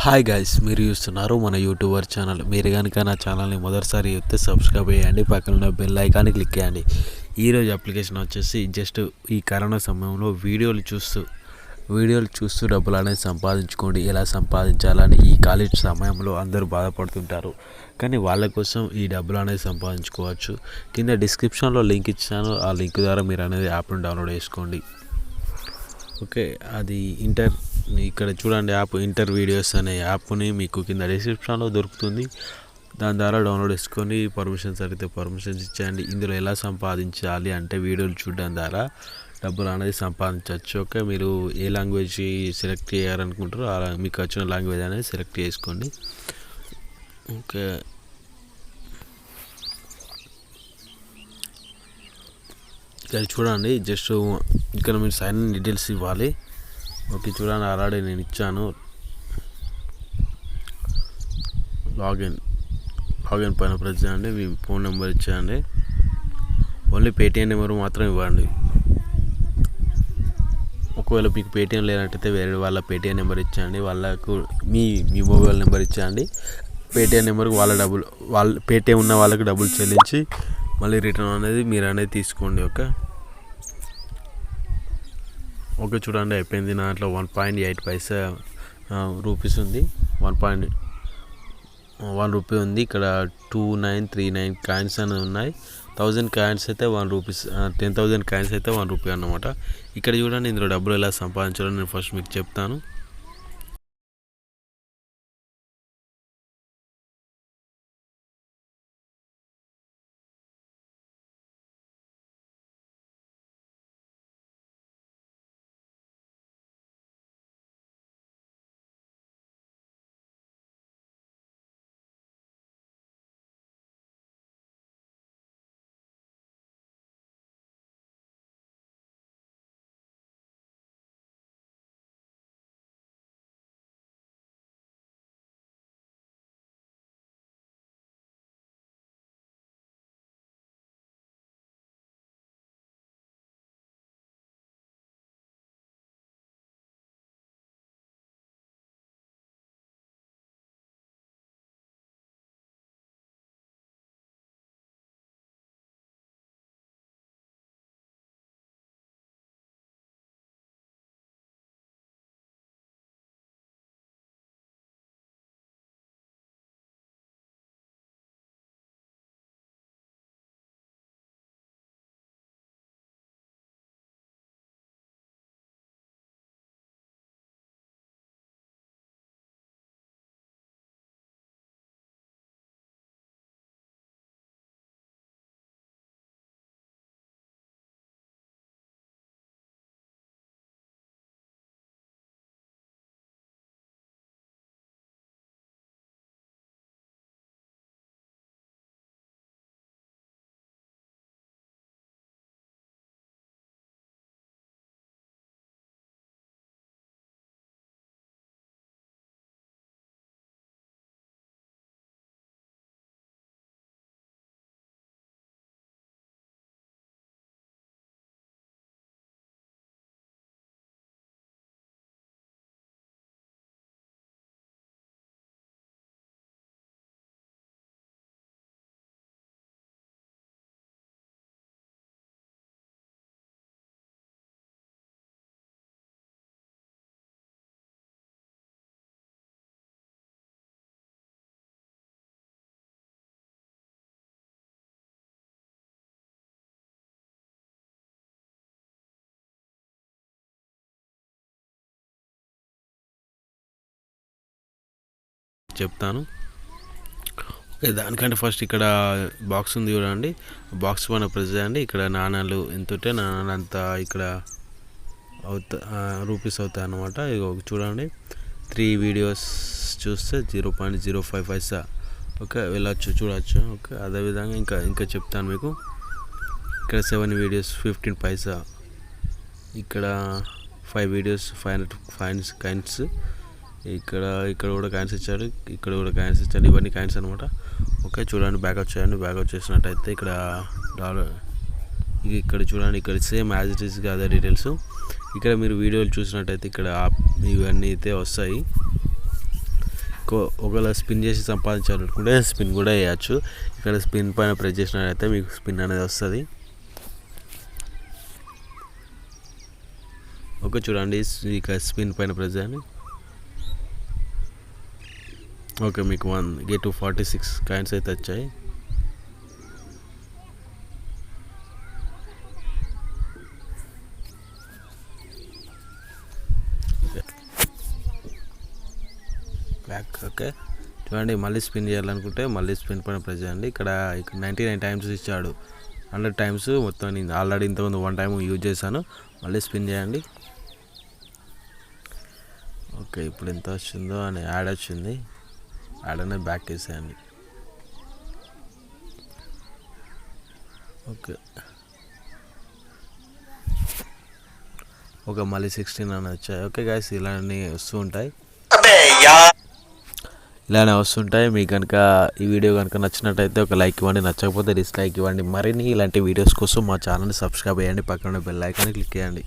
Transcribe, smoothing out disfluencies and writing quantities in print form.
Hi guys, మీరు చూస్తున్నారు మన యూట్యూబర్ ఛానల్. మీరు కనుక నా ఛానల్ని మొదటిసారి చూస్తే సబ్స్క్రైబ్ చేయండి, పక్కన ఉన్న బెల్ ఐకాన్ని క్లిక్ చేయండి. ఈరోజు అప్లికేషన్ వచ్చేసి జస్ట్ ఈ కరోనా సమయంలో వీడియోలు చూస్తూ డబ్బులు అనేది సంపాదించుకోండి. ఎలా సంపాదించాలని ఈ ఖాళీ సమయంలో అందరూ బాధపడుతుంటారు, కానీ వాళ్ళ కోసం ఈ డబ్బులు అనేది సంపాదించుకోవచ్చు. కింద డిస్క్రిప్షన్లో లింక్ ఇచ్చాను, ఆ లింక్ ద్వారా మీరు అనేది యాప్ను డౌన్లోడ్ చేసుకోండి. ఓకే, అది ఇక్కడ చూడండి, యాప్ ఇంటర్ వీడియోస్ అనే యాప్ని మీకు కింద డిస్క్రిప్షన్లో దొరుకుతుంది. దాని ద్వారా డౌన్లోడ్ చేసుకొని పర్మిషన్స్ అడిగితే పర్మిషన్స్ ఇచ్చేయండి. ఇందులో ఎలా సంపాదించాలి అంటే వీడియోలు చూడడం ద్వారా డబ్బులు అనేది సంపాదించవచ్చు. ఓకే, మీరు ఏ లాంగ్వేజ్ సెలెక్ట్ చేయాలనుకుంటారో మీకు వచ్చిన లాంగ్వేజ్ అనేది సెలెక్ట్ చేసుకోండి. ఓకే, ఇక్కడ చూడండి, జస్ట్ ఇక్కడ మీరు సైన్ ఇన్ డీటెయిల్స్ ఇవ్వాలి. ఓకే, చూడండి, ఆల్రెడీ నేను ఇచ్చాను. లాగిన్ పైన ప్రెస్ చేయండి, మీ ఫోన్ నెంబర్ ఇచ్చేయండి. ఓన్లీ పేటిఎం నెంబర్ మాత్రం ఇవ్వండి. ఒకవేళ మీకు పేటిఎం లేనట్టయితే వేరే వాళ్ళ పేటిఎం నెంబర్ ఇచ్చేయండి. వాళ్ళకు మీ మొబైల్ నెంబర్ ఇచ్చేయండి. పేటిఎం నెంబర్కి వాళ్ళ పేటిఎం ఉన్న వాళ్ళకి డబ్బులు చెల్లించి మళ్ళీ రిటర్న్ అనేది మీరు అనేది తీసుకోండి. ఓకే, చూడండి, అయిపోయింది. నా దాంట్లో 1.8 రూపీస్ ఉంది. 1 రూపీ ఉంది. ఇక్కడ 2939 కాయిన్స్ అని ఉన్నాయి. 1000 కాయిన్స్ అయితే 1 రూపీస్, 10,000 కాయిన్స్ అయితే 1 రూపీ అన్నమాట. ఇక్కడ చూడండి, ఇందులో డబ్బులు ఎలా సంపాదించాలో నేను ఫస్ట్ మీకు చెప్తాను. చెప్తాను. ఓకే, దానికంటే ఫస్ట్ ఇక్కడ బాక్స్ ఉంది చూడండి, బాక్స్ పైన ప్రెస్ చేయండి. ఇక్కడ నాణాలు ఎంత ఉంటే నాణాలు అంతా ఇక్కడ రూపీస్ అవుతాయి అన్నమాట. ఇక చూడండి, 3 వీడియోస్ చూస్తే 0.05 పైసా. ఓకే, చూడవచ్చు. ఓకే, అదేవిధంగా ఇంకా చెప్తాను మీకు. ఇక్కడ 7 వీడియోస్ 15 పైసా. ఇక్కడ 5 వీడియోస్ 500 కాయిన్స్. ఇక్కడ కూడా కాయిన్స్ ఇచ్చాడు, ఇక్కడ కూడా కాయిన్స్ ఇచ్చాడు. ఇవన్నీ కాయిన్స్ అనమాట. ఓకే, చూడండి, బ్యాకప్ చేయండి. బ్యాకప్ చేసినట్టయితే ఇక్కడ ఇక్కడ చూడండి, ఇక్కడ సేమ్ యాజ్ ఇట్ ఈస్గా అదే డీటెయిల్స్. ఇక్కడ మీరు వీడియోలు చూసినట్టయితే ఇక్కడ ఇవన్నీ అయితే వస్తాయి. ఒకవేళ స్పిన్ చేసి సంపాదించాలనుకుంటే స్పిన్ కూడా వేయచ్చు. ఇక్కడ స్పిన్ పైన ప్రెస్ చేసినట్లయితే మీకు స్పిన్ అనేది వస్తుంది. ఓకే చూడండి, ఇక స్పిన్ పైన ప్రెస్ చేయండి. ఓకే మీకు 1 కాయిన్స్ అయితే వచ్చాయి. బ్యాక్. ఓకే చూడండి, మళ్ళీ స్పిన్ చేయాలనుకుంటే మళ్ళీ స్పిన్ పైన ప్రెస్ చేయండి. ఇక్కడ 99 టైమ్స్ ఇచ్చాడు, 100 టైమ్స్ మొత్తం. నేను ఆల్రెడీ ఇంతకుముందు 1 టైం యూజ్ చేశాను. మళ్ళీ స్పిన్ చేయండి. ఓకే ఇప్పుడు ఎంత వచ్చిందో అని యాడ్ వచ్చింది. యాడ్ అనేది బ్యాక్ వేసేయండి. ఓకే మళ్ళీ 16 అని వచ్చాయి. ఓకే గైస్, ఇలానే వస్తుంటాయి. మీకు కనుక ఈ వీడియో కనుక నచ్చినట్టయితే ఒక లైక్ ఇవ్వండి, నచ్చకపోతే డిస్లైక్ ఇవ్వండి. మరిన్ని ఇలాంటి వీడియోస్ కోసం మా ఛానల్ని సబ్స్క్రైబ్ చేయండి, పక్కన బెల్ ఐకాన్ని క్లిక్ చేయండి.